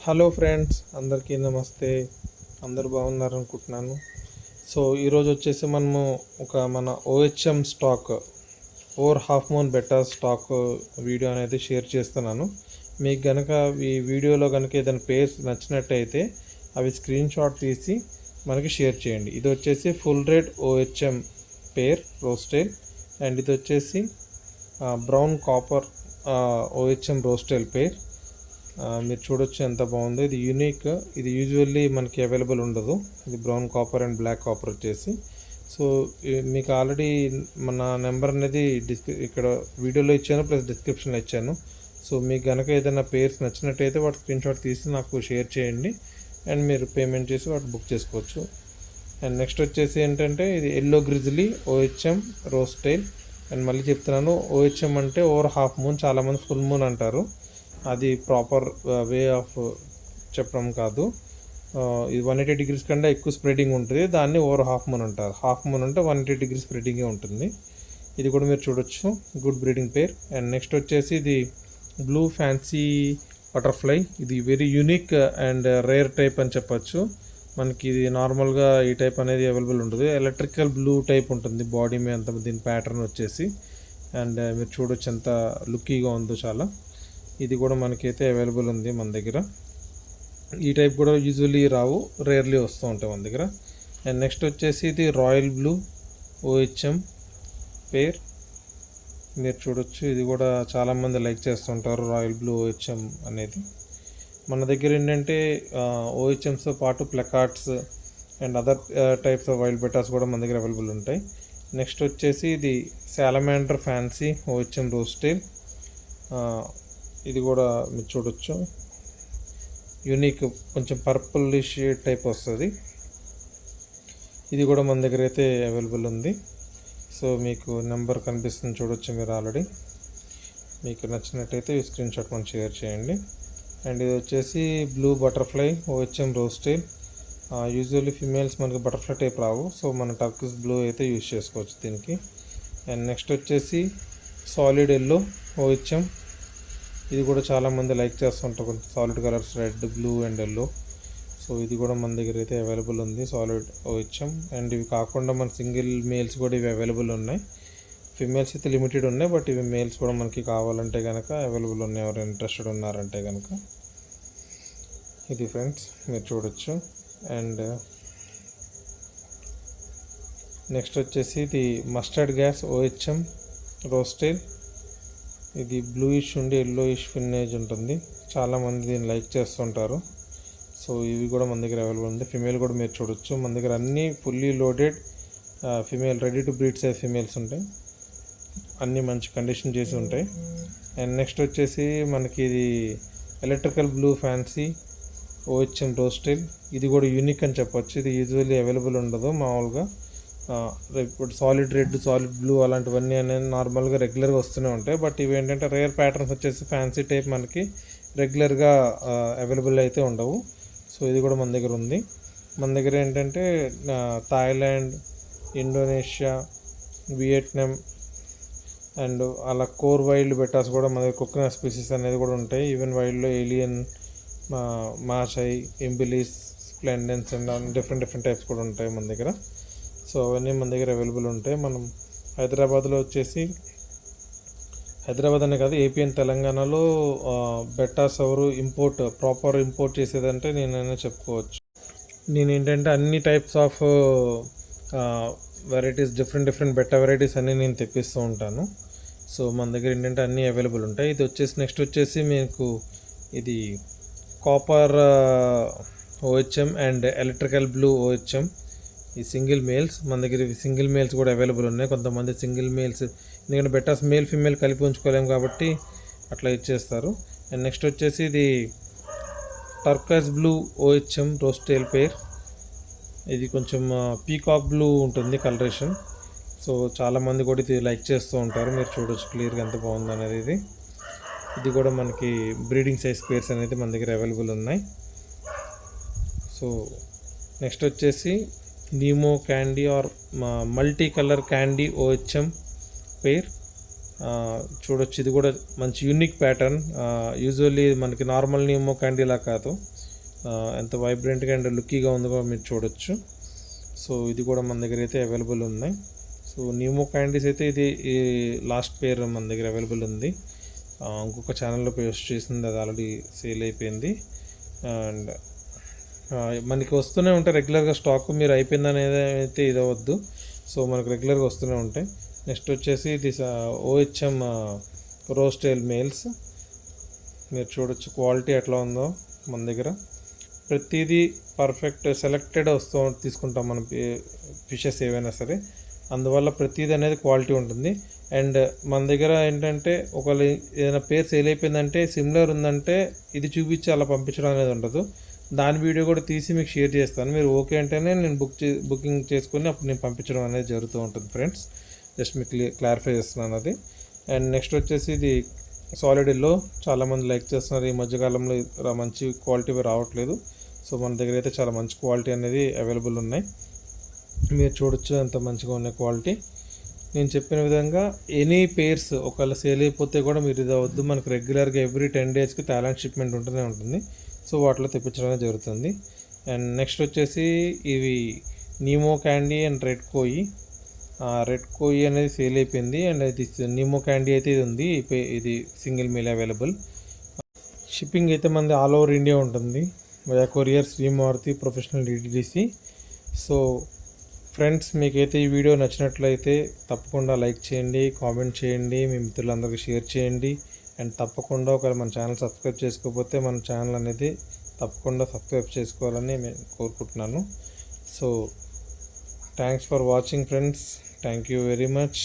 Hello friends, అందరికీ నమస్తే. అందరు బాగున్నారు అనుకుంటున్నాను. సో ఈరోజు వచ్చేసి మనము మన OHM stock over half moon beta stock video అనేది షేర్ చేస్తున్నాను. మీకు కనుక ఈ వీడియోలో కనుక ఏదైనా పేర్స్ నచ్చినట్టయితే అవి స్క్రీన్ షాట్ తీసి మనకి షేర్ చేయండి. ఇది వచ్చేసి full red OHM pair rosetail, and ఇది వచ్చేసి brown copper OHM rosetail pair. మీరు చూడొచ్చు ఎంత బాగుందో. ఇది యూనిక్, ఇది యూజువల్లీ మనకి అవైలబుల్ ఉండదు. ఇది brown copper and black copper వచ్చేసి. సో మీకు ఆల్రెడీ మన నెంబర్ అనేది ఇక్కడ వీడియోలో ఇచ్చాను, ప్లస్ డిస్క్రిప్షన్లో ఇచ్చాను. సో మీకు కనుక ఏదైనా పేర్స్ నచ్చినట్టయితే వాటి స్క్రీన్ షాట్ తీసి నాకు షేర్ చేయండి, అండ్ మీరు పేమెంట్ చేసి వాటి బుక్ చేసుకోవచ్చు. అండ్ నెక్స్ట్ వచ్చేసి ఏంటంటే ఇది ఎల్లో గ్రిజ్లీ ఓహెచ్ఎం రోస్టైల్. అండ్ మళ్ళీ చెప్తున్నాను, ఓహెచ్ఎం అంటే ఓవర్ హాఫ్ మూన్, చాలామంది ఫుల్ మూన్ అంటారు. అది ప్రాపర్ వే ఆఫ్ చెప్పడం కాదు. ఇది 180 డిగ్రీస్ కంటే ఎక్కువ స్ప్రెడింగ్ ఉంటుంది, దాన్ని ఓవర్ హాఫ్ మూన్ అంటారు. హాఫ్ మూన్ అంటే 180 డిగ్రీస్ స్ప్రెడింగే ఉంటుంది. ఇది కూడా మీరు చూడొచ్చు, good breeding pair. And next వచ్చేసి ఇది బ్లూ ఫ్యాన్సీ బటర్ఫ్లై. ఇది very unique and rare type అని చెప్పచ్చు. మనకి ఇది నార్మల్గా ఈ టైప్ అనేది అవైలబుల్ ఉంటుంది. ఎలక్ట్రికల్ బ్లూ టైప్ ఉంటుంది బాడీ మీద అంత, దీని ప్యాటర్న్ వచ్చేసి. అండ్ మీరు చూడొచ్చు ఎంత లుక్కీగా ఉందో చాలా. ఇది కూడా మనకైతే అవైలబుల్ ఉంది మన దగ్గర. ఈ టైప్ కూడా యూజువల్లీ రావు, రేర్లీ వస్తూ ఉంటాయి మన దగ్గర. అండ్ నెక్స్ట్ వచ్చేసి ఇది రాయల్ బ్లూ ఓహెచ్ఎం పేర్. మీరు చూడొచ్చు, ఇది కూడా చాలామంది లైక్ చేస్తుంటారు రాయల్ బ్లూ ఓహెచ్ఎం అనేది. మన దగ్గర ఏంటంటే ఓహెచ్ఎంస్తో పాటు plakats and other types of wild bettas కూడా మన దగ్గర అవైలబుల్ ఉంటాయి. నెక్స్ట్ వచ్చేసి ఇది సాలమాండర్ ఫ్యాన్సీ ఓహెచ్ఎం రోస్టైల్. ఇది కూడా మీరు చూడొచ్చు, యూనిక్, కొంచెం పర్పులిష్ టైప్ వస్తుంది. ఇది కూడా మన దగ్గర అయితే అవైలబుల్ ఉంది. సో మీకు నెంబర్ కనిపిస్తుంది, చూడొచ్చు మీరు ఆల్రెడీ. మీకు నచ్చినట్టయితే ఈ స్క్రీన్ షాట్ మనం షేర్ చేయండి. అండ్ ఇది వచ్చేసి blue butterfly OHM rosetail. Usually females మనకి బటర్ఫ్లై టైప్ రావు, సో మన టర్కిష్ బ్లూ అయితే యూజ్ చేసుకోవచ్చు దీనికి. అండ్ నెక్స్ట్ వచ్చేసి సాలిడ్ ఎల్లో ఓహెచ్ఎం. ఇది కూడా చాలామంది లైక్ చేస్తుంటారు, కొంచెం solid colours, red, blue and yellow. So ఇది కూడా మన దగ్గర అయితే అవైలబుల్ ఉంది, సాలిడ్ ఓహెచ్ఎం. అండ్ ఇవి కాకుండా మన సింగిల్ మేల్స్ కూడా ఇవి అవైలబుల్ ఉన్నాయి. ఫిమేల్స్ అయితే లిమిటెడ్ ఉన్నాయి, బట్ ఇవి మేల్స్ కూడా మనకి కావాలంటే కనుక అవైలబుల్ ఉన్నాయి, ఎవరు ఇంట్రెస్టెడ్ ఉన్నారంటే కనుక. ఇది ఫ్రెండ్స్ మీరు చూడొచ్చు. అండ్ నెక్స్ట్ వచ్చేసి ఇది మస్టర్డ్ గ్యాస్ ఓహెచ్ఎం రోస్టైల్. ఇది బ్లూయిష్ ఉండి ఎల్లోయిష్ ఫిన్నేజ్ ఉంటుంది, చాలామంది దీన్ని లైక్ చేస్తుంటారు. సో ఇవి కూడా మన దగ్గర అవైలబుల్ ఉంది. ఫిమేల్ కూడా మీరు చూడొచ్చు, మన దగ్గర అన్నీ fully loaded female, ready to breed size females ఉంటాయి, అన్నీ మంచి కండిషన్ చేసి ఉంటాయి. అండ్ నెక్స్ట్ వచ్చేసి మనకి ఇది ఎలక్ట్రికల్ బ్లూ ఫ్యాన్సీ ఓహెచ్ఎం రోస్టైల్. ఇది కూడా యూనిక్ అని చెప్పొచ్చు. ఇది యూజువల్లీ అవైలబుల్ ఉండదు మామూలుగా. ఇప్పుడు సాలిడ్ రెడ్, సాలిడ్ బ్లూ అలాంటివన్నీ అనేది నార్మల్గా రెగ్యులర్గా వస్తూనే ఉంటాయి, బట్ ఇవి ఏంటంటే రేర్ ప్యాటర్న్స్ వచ్చేసి ఫ్యాన్సీ టైప్ మనకి రెగ్యులర్గా అవైలబుల్ అయితే ఉండవు. సో ఇది కూడా మన దగ్గర ఉంది. మన దగ్గర ఏంటంటే థాయిలాండ్, ఇండోనేషియా, వియట్నాం అండ్ అలా కోర్ వైల్డ్ బెటాస్ కూడా మన దగ్గర, కుక్నా స్పీసీస్ అనేది కూడా ఉంటాయి. ఈవెన్ వైల్డ్లో alien, Mahachai, imbellis, splendens and different types కూడా ఉంటాయి మన దగ్గర. సో అవన్నీ మన దగ్గర అవైలబుల్ ఉంటాయి. మనం హైదరాబాద్లో వచ్చేసి, హైదరాబాద్ అనే కాదు, ఏపీ అండ్ తెలంగాణలో బెటాస్ ఎవరు ప్రాపర్ ఇంపోర్ట్ చేసేదంటే నేనైనా చెప్పుకోవచ్చు. నేను ఏంటంటే అన్ని types of varieties, different beta varieties అన్నీ నేను తెప్పిస్తూ ఉంటాను. సో మన దగ్గర ఏంటంటే అన్నీ అవైలబుల్ ఉంటాయి. ఇది వచ్చేసి నెక్స్ట్ వచ్చేసి మీకు ఇది copper OHM and electrical blue OHM. ఈ సింగిల్ మేల్స్ మన దగ్గర, సింగిల్ మేల్స్ కూడా అవైలబుల్ ఉన్నాయి. కొంతమంది సింగిల్ మేల్స్, ఎందుకంటే బెటాస్ మేల్ ఫీమేల్ కలిపి ఉంచుకోలేము కాబట్టి అట్లా ఇచ్చేస్తారు. అండ్ నెక్స్ట్ వచ్చేసి ఇది టర్కస్ బ్లూ ఓహెచ్ఎం రోస్టైల్ పేర్. ఇది కొంచెం పీకాక్ బ్లూ ఉంటుంది కలరేషన్. సో చాలామంది కూడా ఇది లైక్ చేస్తూ ఉంటారు, మీరు చూడొచ్చు క్లియర్గా ఎంత బాగుంది అనేది. ఇది కూడా మనకి బ్రీడింగ్ సైజ్ పేర్స్ అనేది మన దగ్గర అవైలబుల్ ఉన్నాయి. సో నెక్స్ట్ వచ్చేసి Nemo candy or multi colour candy OHM pair. చూడొచ్చు, ఇది కూడా మంచి యూనిక్ ప్యాటర్న్. యూజువల్లీ మనకి నార్మల్ నీమో క్యాండీలా కాదు, ఎంత వైబ్రెంట్గా అండ్ లుక్కీగా ఉందో మీరు చూడొచ్చు. సో ఇది కూడా మన దగ్గర అయితే అవైలబుల్ ఉన్నాయి. సో నీమో క్యాండీస్ అయితే ఇది ఈ లాస్ట్ పేర్ మన దగ్గర అవైలబుల్ ఉంది. ఇంకొక ఛానల్లో పోస్ట్ చేసింది, అది ఆల్రెడీ సేల్ అయిపోయింది. అండ్ మనకి వస్తూనే ఉంటాయి రెగ్యులర్గా స్టాక్, మీరు అయిపోయిందనేది అయితే ఇది అవ్వద్దు. సో మనకు రెగ్యులర్గా వస్తూనే ఉంటాయి. నెక్స్ట్ వచ్చేసి ఇది OHM రోస్టేల్ మేల్స్. మీరు చూడొచ్చు క్వాలిటీ ఎట్లా ఉందో. మన దగ్గర ప్రతిదీ పర్ఫెక్ట్ సెలెక్టెడ్ తీసుకుంటాం మనం ఫిషెస్ ఏవైనా సరే, అందువల్ల ప్రతిదీ అనేది క్వాలిటీ ఉంటుంది. అండ్ మన దగ్గర ఏంటంటే ఒకవేళ ఏదైనా పేరు సేల్ అయిపోయిందంటే సిమిలర్ ఉందంటే ఇది చూపించి అలా పంపించడం అనేది ఉండదు. దాని వీడియో కూడా తీసి మీకు షేర్ చేస్తాను. మీరు ఓకే అంటేనే నేను బుకింగ్ చేసుకొని అప్పుడు నేను పంపించడం అనేది జరుగుతూ ఉంటుంది ఫ్రెండ్స్. జస్ట్ మీకు క్లారిఫై చేస్తున్నాను అది. అండ్ నెక్స్ట్ వచ్చేసి ఇది సాలిడ్ ఎల్లో, చాలామంది లైక్ చేస్తున్నారు. ఈ మధ్యకాలంలో మంచి క్వాలిటీ రావట్లేదు. సో మన దగ్గర అయితే చాలా మంచి క్వాలిటీ అనేది అవైలబుల్ ఉన్నాయి. మీరు చూడొచ్చు ఎంత మంచిగా ఉన్న క్వాలిటీ. నేను చెప్పిన విధంగా ఎనీ పేర్స్ ఒకవేళ సేల్ అయిపోతే కూడా మీరు ఇది అవద్దు, మనకు రెగ్యులర్గా ఎవ్రీ 10 డేస్కి థాయిలాండ్ షిప్మెంట్ ఉంటూనే ఉంటుంది. సో వాటిలో తెప్పించడం జరుగుతుంది. అండ్ నెక్స్ట్ వచ్చేసి ఇవి నీమో క్యాండీ అండ్ రెడ్ కోయి. రెడ్ కోయి అనేది సేల్ అయిపోయింది. అండ్ ఇది నీమో క్యాండీ అయితే ఇది ఉంది, ఇది సింగిల్ మీల్ అవైలబుల్. షిప్పింగ్ అయితే మనది ఆల్ ఓవర్ ఇండియా ఉంటుంది, via courier, Shree Maruti professional DTDC. So friends, మీకైతే ఈ వీడియో నచ్చినట్లయితే తప్పకుండా లైక్ చేయండి, కామెంట్ చేయండి, మీ మిత్రులందరికీ షేర్ చేయండి. అండ్ తప్పకుండా ఒకవేళ మన ఛానల్ సబ్స్క్రైబ్ చేసుకోకపోతే మన ఛానల్ అనేది తప్పకుండా సబ్స్క్రైబ్ చేసుకోవాలని నేను కోరుకుంటున్నాను. So thanks for watching friends. Thank you very much.